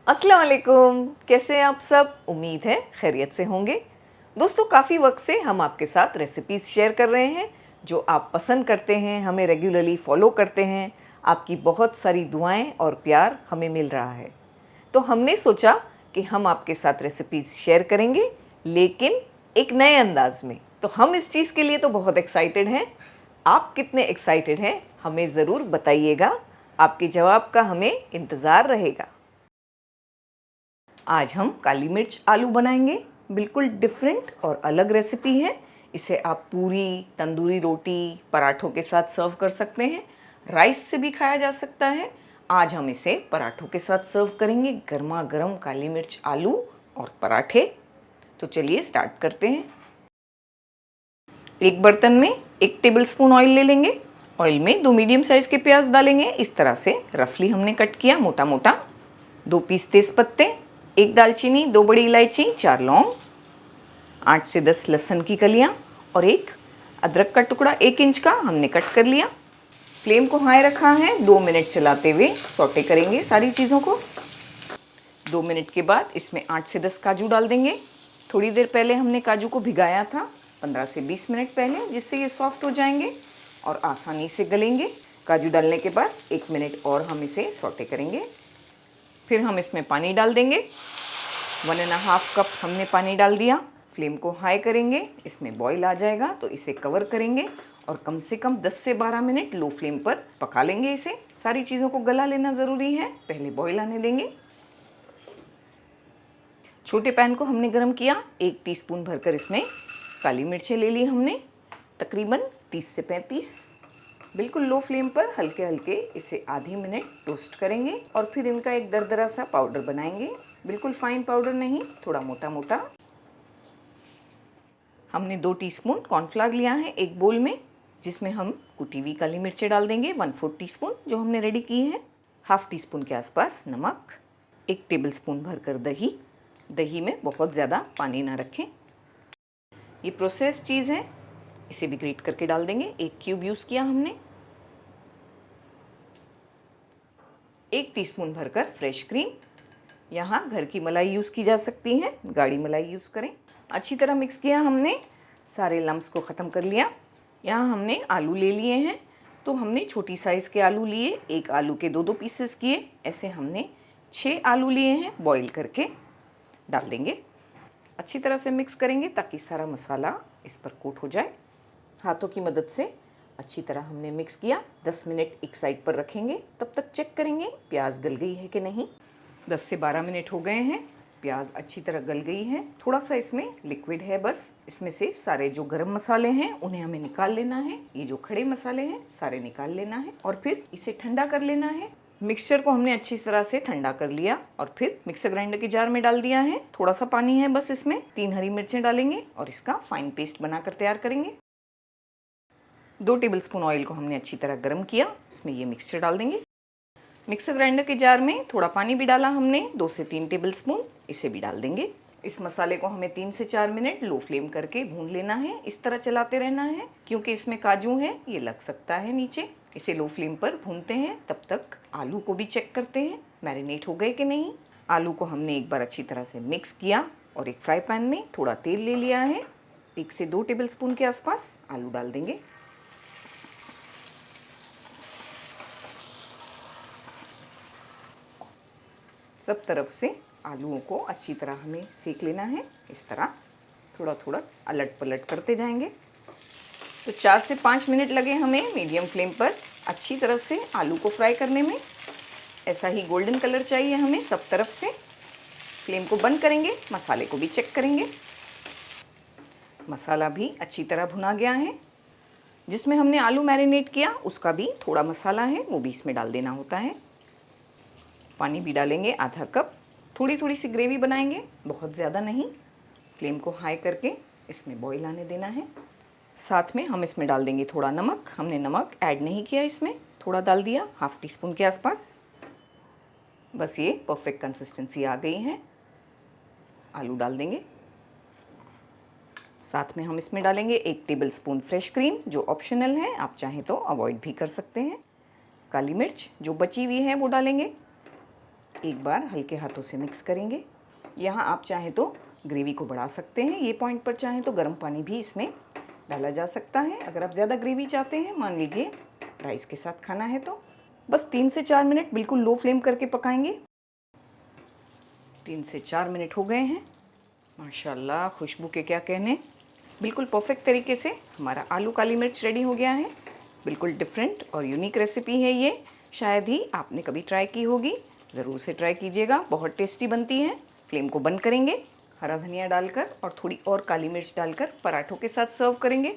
अस्सलाम वालेकुम। कैसे हैं आप सब? उम्मीद है खैरियत से होंगे। दोस्तों, काफ़ी वक्त से हम आपके साथ रेसिपीज़ शेयर कर रहे हैं जो आप पसंद करते हैं, हमें रेगुलरली फॉलो करते हैं। आपकी बहुत सारी दुआएं और प्यार हमें मिल रहा है, तो हमने सोचा कि हम आपके साथ रेसिपीज़ शेयर करेंगे, लेकिन एक नए अंदाज में। तो हम इस चीज़ के लिए तो बहुत एक्साइटेड हैं। आप कितने एक्साइटेड हैं हमें ज़रूर बताइएगा। आपके जवाब का हमें इंतज़ार रहेगा। आज हम काली मिर्च आलू बनाएंगे। बिल्कुल डिफरेंट और अलग रेसिपी है। इसे आप पूरी, तंदूरी रोटी, पराठों के साथ सर्व कर सकते हैं। राइस से भी खाया जा सकता है। आज हम इसे पराठों के साथ सर्व करेंगे, गर्मा गर्म काली मिर्च आलू और पराठे। तो चलिए स्टार्ट करते हैं। एक बर्तन में 1 टेबलस्पून ऑयल ले लेंगे। ऑयल में 2 मीडियम साइज़ के प्याज डालेंगे। इस तरह से रफली हमने कट किया, मोटा मोटा। 2 पीस तेज पत्ते, 1 दालचीनी, 2 बड़ी इलायची, 4 लौंग, 8 से 10 लहसुन की कलियां और 1 अदरक का टुकड़ा 1 इंच का हमने कट कर लिया। फ्लेम को हाई रखा है। 2 मिनट चलाते हुए सौटे करेंगे सारी चीज़ों को। 2 मिनट के बाद इसमें 8 से 10 काजू डाल देंगे। थोड़ी देर पहले हमने काजू को भिगाया था, 15 से 20 मिनट पहले, जिससे ये सॉफ्ट हो जाएंगे और आसानी से गलेंगे। काजू डालने के बाद 1 मिनट और हम इसे सौटे करेंगे। फिर हम इसमें पानी डाल देंगे। 1.5 कप हमने पानी डाल दिया। फ्लेम को हाई करेंगे। इसमें बॉईल आ जाएगा तो इसे कवर करेंगे और कम से कम 10 से 12 मिनट लो फ्लेम पर पका लेंगे इसे। सारी चीज़ों को गला लेना ज़रूरी है, पहले बॉईल आने देंगे। छोटे पैन को हमने गर्म किया। 1 टीस्पून भरकर इसमें काली मिर्चें ले ली हमने, तकरीबन 30 से 35। बिल्कुल लो फ्लेम पर हल्के हल्के इसे आधी मिनट टोस्ट करेंगे और फिर इनका एक दरदरा सा पाउडर बनाएंगे। बिल्कुल फाइन पाउडर नहीं, थोड़ा मोटा मोटा। हमने 2 टीस्पून कॉर्नफ्लावर लिया है एक बोल में, जिसमें हम कुटी हुई काली मिर्चें डाल देंगे, 1/4 टीस्पून जो हमने रेडी की है। ½ टीस्पून के आसपास नमक, 1 टेबलस्पून भरकर दही। दही में बहुत ज़्यादा पानी ना रखें। ये प्रोसेस चीज़ है, इसे भी ग्रेट करके डाल देंगे। 1 क्यूब यूज़ किया हमने। 1 टीस्पून भरकर फ्रेश क्रीम। यहाँ घर की मलाई यूज़ की जा सकती है, गाढ़ी मलाई यूज़ करें। अच्छी तरह मिक्स किया हमने, सारे लम्स को ख़त्म कर लिया। यहाँ हमने आलू ले लिए हैं, तो हमने छोटी साइज़ के आलू लिए। 1 आलू के 2-2 पीसेस किए। ऐसे हमने 6 आलू लिए हैं, बॉईल करके डाल देंगे। अच्छी तरह से मिक्स करेंगे ताकि सारा मसाला इस पर कोट हो जाए। हाथों की मदद से अच्छी तरह हमने मिक्स किया। 10 मिनट एक साइड पर रखेंगे, तब तक चेक करेंगे प्याज गल गई है कि नहीं। 10 से 12 मिनट हो गए हैं, प्याज अच्छी तरह गल गई है। थोड़ा सा इसमें लिक्विड है बस। इसमें से सारे जो गरम मसाले हैं उन्हें हमें निकाल लेना है। ये जो खड़े मसाले हैं सारे निकाल लेना है और फिर इसे ठंडा कर लेना है। मिक्सचर को हमने अच्छी तरह से ठंडा कर लिया और फिर मिक्सर ग्राइंडर के जार में डाल दिया है। थोड़ा सा पानी है बस इसमें। 3 हरी मिर्चें डालेंगे और इसका फाइन पेस्ट बनाकर तैयार करेंगे। 2 टेबलस्पून ऑयल को हमने अच्छी तरह गर्म किया। इसमें ये मिक्सचर डाल देंगे। मिक्सर ग्राइंडर के जार में थोड़ा पानी भी डाला हमने, 2 से 3 टेबलस्पून। इसे भी डाल देंगे। इस मसाले को हमें 3 से 4 मिनट लो फ्लेम करके भून लेना है। इस तरह चलाते रहना है क्योंकि इसमें काजू है, ये लग सकता है नीचे। इसे लो फ्लेम पर भूनते हैं। तब तक आलू को भी चेक करते हैं मैरिनेट हो गए कि नहीं। आलू को हमने एक बार अच्छी तरह से मिक्स किया और एक फ्राई पैन में थोड़ा तेल ले लिया है। 1 से 2 टेबलस्पून के आसपास आलू डाल देंगे। सब तरफ से आलूओं को अच्छी तरह हमें सेक लेना है। इस तरह थोड़ा थोड़ा अलट पलट करते जाएंगे। तो 4 से 5 मिनट लगे हमें मीडियम फ्लेम पर अच्छी तरह से आलू को फ्राई करने में। ऐसा ही गोल्डन कलर चाहिए हमें सब तरफ से। फ्लेम को बंद करेंगे, मसाले को भी चेक करेंगे। मसाला भी अच्छी तरह भुना गया है। जिसमें हमने आलू मैरिनेट किया उसका भी थोड़ा मसाला है, वो भी इसमें डाल देना होता है। पानी भी डालेंगे ½ कप। थोड़ी थोड़ी सी ग्रेवी बनाएंगे, बहुत ज़्यादा नहीं। फ्लेम को हाई करके इसमें बॉईल आने देना है। साथ में हम इसमें डाल देंगे थोड़ा नमक। हमने नमक ऐड नहीं किया इसमें, थोड़ा डाल दिया, ½ टीस्पून के आसपास। बस ये परफेक्ट कंसिस्टेंसी आ गई है। आलू डाल देंगे। साथ में हम इसमें डालेंगे 1 टेबलस्पून फ्रेश क्रीम, जो ऑप्शनल है, आप चाहें तो अवॉइड भी कर सकते हैं। काली मिर्च जो बची हुई है वो डालेंगे। एक बार हल्के हाथों से मिक्स करेंगे। यहाँ आप चाहें तो ग्रेवी को बढ़ा सकते हैं। ये पॉइंट पर चाहें तो गर्म पानी भी इसमें डाला जा सकता है। अगर आप ज़्यादा ग्रेवी चाहते हैं, मान लीजिए राइस के साथ खाना है, तो बस 3 से 4 मिनट बिल्कुल लो फ्लेम करके पकाएंगे। 3 से 4 मिनट हो गए हैं। माशाल्लाह, खुशबू के क्या कहने। बिल्कुल परफेक्ट तरीके से हमारा आलू काली मिर्च रेडी हो गया है। बिल्कुल डिफरेंट और यूनिक रेसिपी है ये, शायद ही आपने कभी ट्राई की होगी। ज़रूर से ट्राई कीजिएगा, बहुत टेस्टी बनती है। फ्लेम को बंद करेंगे, हरा धनिया डालकर और थोड़ी और काली मिर्च डालकर पराठों के साथ सर्व करेंगे।